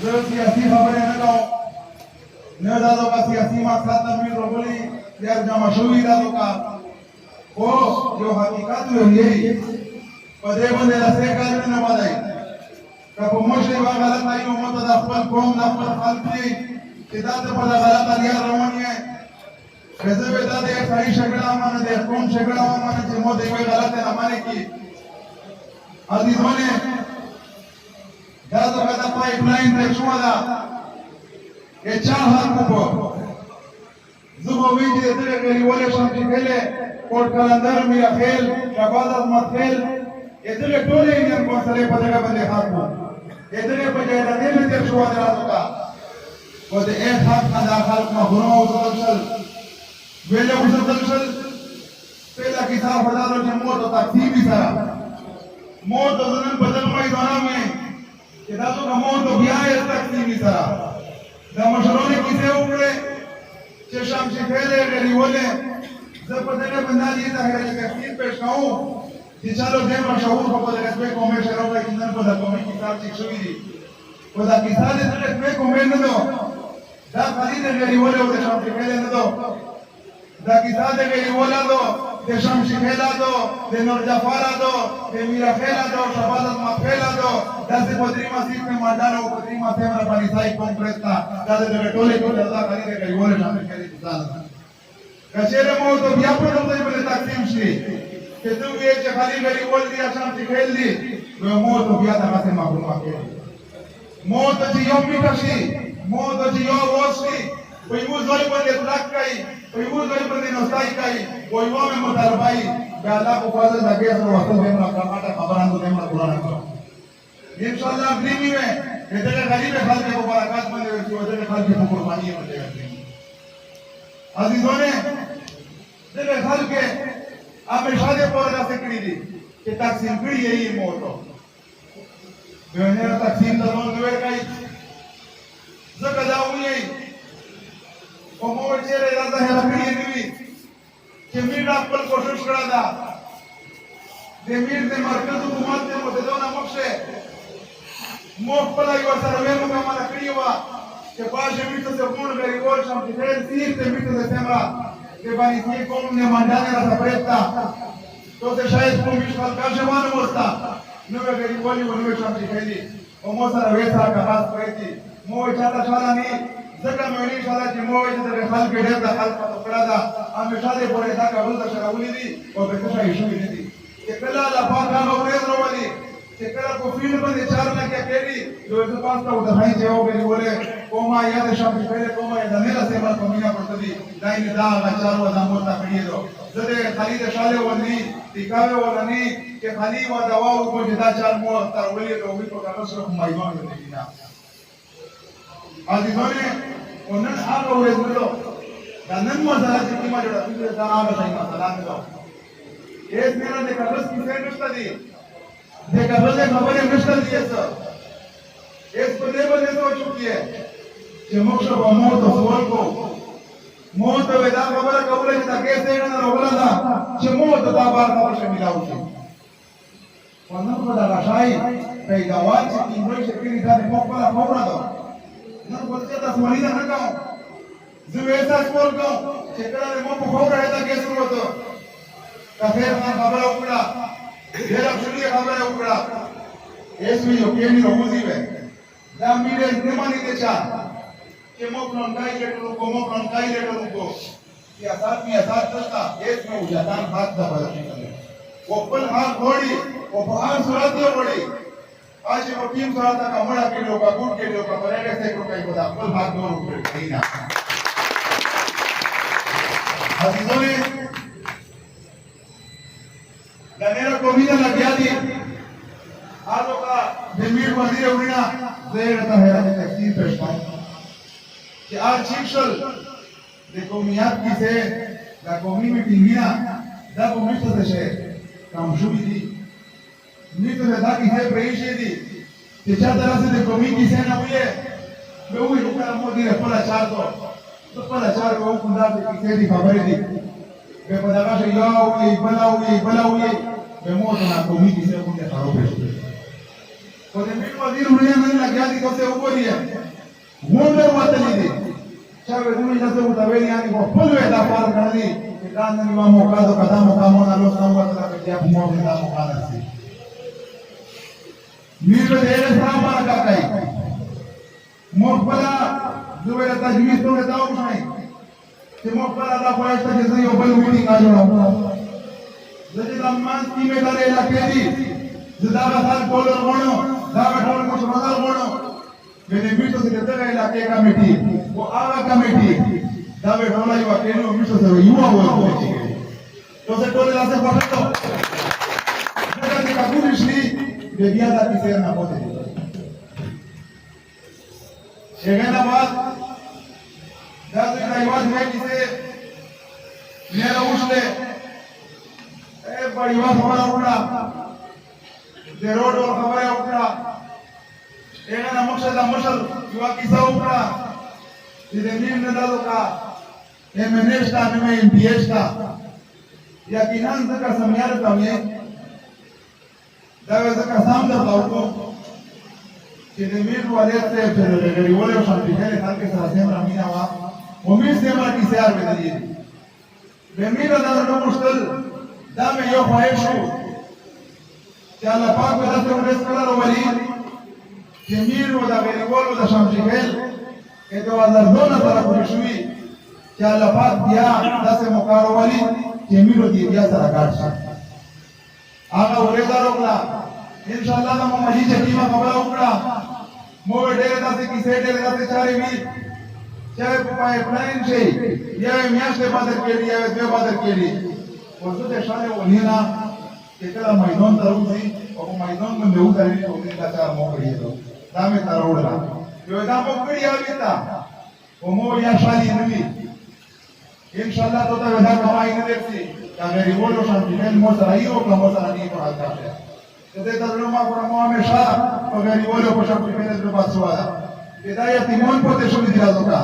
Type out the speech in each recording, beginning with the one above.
जो सियासी खबरें न गाओ न दादो का सियासी मकसद तमीर रोबली यार जमा शुरू दादो का वो जो हकीकत है यही पदे बंदे रसे काल में न बदाई का प्रमोशन वा गलत आई उम्मत दा अपन कौम दा अपन खालती किताब पर गलत आलिया रवनी है कैसे बेटा दे सही शगड़ा माने दे कौन शगड़ा माने जे मो देवे गलत है माने की अजीजों ने दादो का पाइपलाइन तक शुदा ये चार हाथ को जुबो विजय तेरे के लिए शांति खेले कोट कलंदर मिया खेल शबादत मत खेल इतने टोले इंडियन को सरे पदका बंदे हाथ को इतने बजे रने में तेरे शुदा दादो का वो दे एक हाथ का दाखल में गुनो उतरल वेले उतरल पहला किताब हजारों जम्मो तो तकसीम ही सारा मौत अजनन बदल में दोना में कि दादो का मौत तो गया है तकसीम ही सारा दा मशरों किसे उड़े चेशम से फैले गरी बोले जब पदने बंदा जी ता है कि तकसीम पेश कहूं कि चलो दे मशहूर को पदने पे कौमे शरों का इंदन पदा कौमे किताब शिक्षवी दी पदा किताब दे पे कौमे न दो दा खाली दे गरी बोले उधर शाम से फैले न दो दा किताब दे गरी बोला दो दे शाम से फैला दो दे नूर जफारा दो दे मीरा फैला दो शबादत मा फैला दो दासे पत्री मसीह में मांडानो पत्री मा से हमारा पानी साई कॉन्फ्रेंस का दादे दे टोले को दादा खाली दे गरी बोले शामिल करी किताब कचेरे मो तो व्यापक होते बने तकसीम से कि तू ये जे खाली गरी बोल दिया शाम से खेल दी वो मो तो बिया दा से मालूम आके मो तो जियो मिटसी मो तो जियो वोसी कोई वो जोई बंदे ट्रक काई कोई वो जोई बंदे नस्ताई काई कोई वो में मुतारबाई गाला को फाजल लगे तो वसल में ना काटा खबरान को देना कुरान को इंशाल्लाह ग्रीमी में इधर गली में खाल के मुबारकात बंदे जो इधर खाल के कुर्बानी बंदे अजीजों ने इधर खाल के आप शादी पर जा सकती थी कि तकसीम पीड़ी यही मोटो बेने तकसीम तो लोग दुए काई जगह जाऊं यही ओ मोर चेहरे राजा है लकड़ी निवी कि मीर आपल कोशिश करा दा दे मीर दे मरकज हुकूमत दे मोदे दोना मक्से मोक पलाई व सर्वे में कमा लकड़ी हुआ कि पास मीर से गुण गरी और शाम के फेर तीर ते मीर से सेमरा के बानी ये कौन ने मंडाने रहा प्रेता तो से शायद को विश्वास का जवान मोस्ता नुवे गरी बोली व नुवे शाम के फेरी ओ मोसरा वेसा का बात प्रेती मो चाटा छाला नहीं जगह में नहीं शाला कि मो इधर खाल के ढेर दा खाल का तो पड़ा दा हम शादे पड़े दा का बोलता शराउली दी और बेटा इशू ही नहीं कि कला ला फाका लो रेज रोवाली कि कला को फील्ड में 4 लाख के केडी जो इस पास का उधर है जो बेरी बोले कोमा याद शाम पहले कोमा याद मेरा से बात कमीना पड़ती दाई दा का चारों दा मोटा पड़ी दो जदे खाली दे शाले वनी टिकावे वनी कि खाली व दवाओं को जिदा चार मो तर बोलिए तो भी को का रसो माइवा में देना अजीजों ने उन्हें आप और इधरो दानन मसाला की मा जोड़ा फिर दाना बताई मसाला में दो एक मेरा देखा बस किसे रिश्ता दी देखा बस खबर है रिश्ता दी ऐसा एक बदे तो चुकी है कि मोक्ष को मौत सोल को मौत वेदा खबर कबूल है कैसे ना रोबला था कि मौत दा बार खबर से मिला उसे वरना को दा शाही कई दवात से तीन से फिर इधर मोकला खबर दो ना बोलते था सोनी ना गाओ जो ऐसा स्कोर गाओ चेकड़ा में मो खबर है था कैसे हुआ तो कफेर ना खबर उकड़ा देर अक्षरी खबर उकड़ा एसवी यो केनी रोजी में दामीरे नेमानी देचा के मो फ्रॉम काई लेटर को या साथ में साथ तस्ता एक में उजातान हाथ दा बदल ओपन हाथ घोड़ी ओ बाहर सुरातियो घोड़ी आज वो टीम सुराता का मड़ा के लोग का गुट के लोग का परेड से को कई बता फुल हाथ दो रुपए नहीं ना अजीजों ने गनेरा को भी ना लगिया दी आलो का जमीर वजीर उड़ना देर का है तकसीर पेश पाऊं कि आज शिक्षल देखो मियाद की से ला कौमी मीटिंग ना दा को मिस्टर से काम शुरू दी नहीं तो दादा की है प्रेशे दी तेजा तरह से देखो मी की से ना हुए मैं वो रुका मोदी ने पला चार तो पला चार को कुंदा की से दी खबर दी मैं पता से या हुई बला हुई मैं मोद ना को मी की से कुंदे खरो पे o de mil wazir huyan en la gadi ko se uboria wonder watali di chabe dumi na se utabeli yani ko polo eta par kanali kitana ni wa mokado kadamo kamo na los na watala ke ya mo na mokana si mil de sama ka kai mokbala zuwela tajwiz to eta usai se mokbala da kwa esta que se yo bal meeting a jona zedi lamman ki me dare la kedi zidaba sal kolor gono daba tol ko mazal gono benefito secretaria de la committee वो आगा committee दावे ढोला युवा केनो मिशो से युवा वो तो से टोले लासे पढ़तो जगह के काबूल श्री बेबियादा की सेर ना होते शेगना बात दादे का युवा है किसे मेरा उछले ए बड़ी बात हमारा उड़ा दे रोड और खबर उड़ा एगना मकसद मशल युवा किसा उड़ा de mil no dado ka emenesta no me empieza y aquí nada que samyar también debe ser casam da pauto que de mil valete pero de rivole o santigele tal que se la siembra mina va o mil siembra que se arbe de allí de mil dado no mustel dame yo faesho que a la paco date un escalado vali que mil da rivole da santigele que te va a dar donas para Kurishwi, que a la paz ya dase mokaro wali, que miro diya sara karsa. Aga ureda rokla, inshallah na mamaji chatima kabla ukra, mobe dere dase kise dere dase chare mi, chahe pipeline se, ya miyash ke badar keli, ya dve badar keli. Por eso te shale olina, que te la maidon taruzi, o maidon donde utari, o te la char mokri edo, dame tarola. Yo damo kuri avita como ya shali nabi inshallah to ta veda kamai ne dekhi ka meri bolo santinel mo sarayo ka mo sarani ko halta hai te ta roma ko mo hamesha ko meri bolo ko shab pele de baswala hidayat timon po te shuni dila doka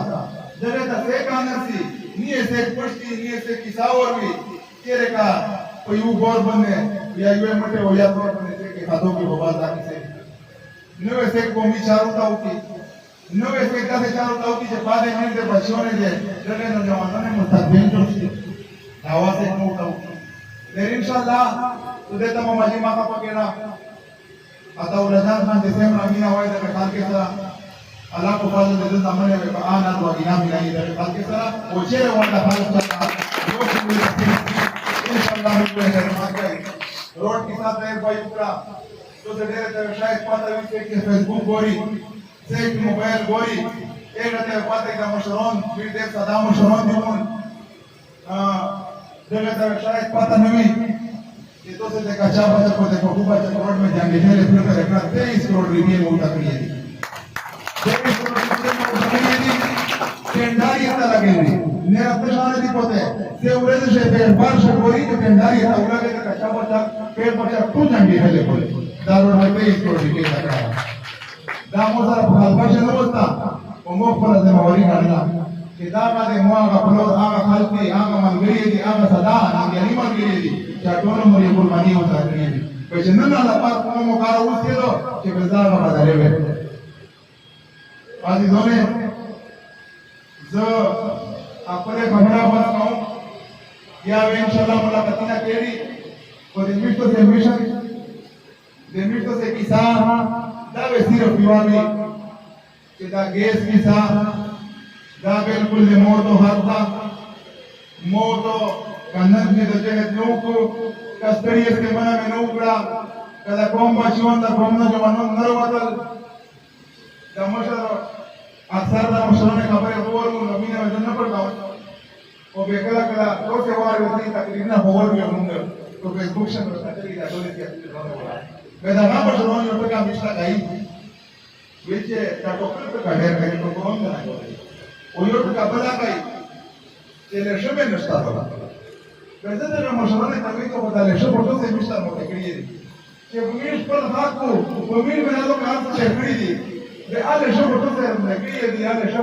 jare ta se kanasi ni ese pasti ni ese kisaur vi kere ka ko yu gor bane ya yu mate ho ya to bane se ke khado ki baba da ki se no ese ko mi charu ta uti no es que casi charu tauki je padre men de pasiones de dele no jawano ne mustaqbil jo nawase no tauki de inshallah ude tamo majima ka pagena ata ulajan khan December amina hoy de khal ke sara Allah ko fazl de zamane me baana to agina mi nahi de khal ke sara o chere wala khal sara inshallah mu de makai road ke sath hai bhai ukra to de dere shayad pata vi ke Facebook gori एक mobile गोरी एक रहते पाते का मशरून फिर देख सदा मशरून दिवन जगह तक शायद पता नहीं ये तो से देखा चाबा को देखो खूब अच्छा करोड़ में जाएंगे मेरे फिर कर रखा 23 करोड़ रिव्यू मोटा करिए 23 करोड़ रिव्यू मोटा करिए टेंडारी आता लगेंगे मेरा प्रश्न है दिपोते से उरेद से पेड़ बार से गोरी के टेंडारी आता उड़ा के कच्चा बच्चा पेड़ बच्चा टू जाएंगे पहले बोले दारू में 23 करोड़ रिव्यू लगा damos a la palabra no está como para de morir gana que daba de moaga pro haga halti haga mangiri haga sada ni anima giri ya tono mori por mani o tagri pues no la par como cara usted que pensaba para darle आज इन्होंने जो अपने खबरा बनाऊं या वे इंशाल्लाह मुलाकात ना केरी और देमितो से किसान da vestir piwani que da gas visa da बिल्कुल de moto hatta moto kanan ni de je nuku kastari es que mana me nukra kada komba chiwanda komna jamano naro badal da mashar aksar da mashar ne khabar hoor mu nabine me janna padta o bekala kala to se war veti takrina hoor me munga to Facebook se kastari da dole ke Veda na mashron yo pega mishla gai veche ta tokle pe kader gai to kom na o yo ka bala gai ele sheme no sta bala veda na mashron ta gai to bala she foto se mishla mo te kriye che mish par haku o mir me na lo ka se kriye de ale she foto se me kriye de ale she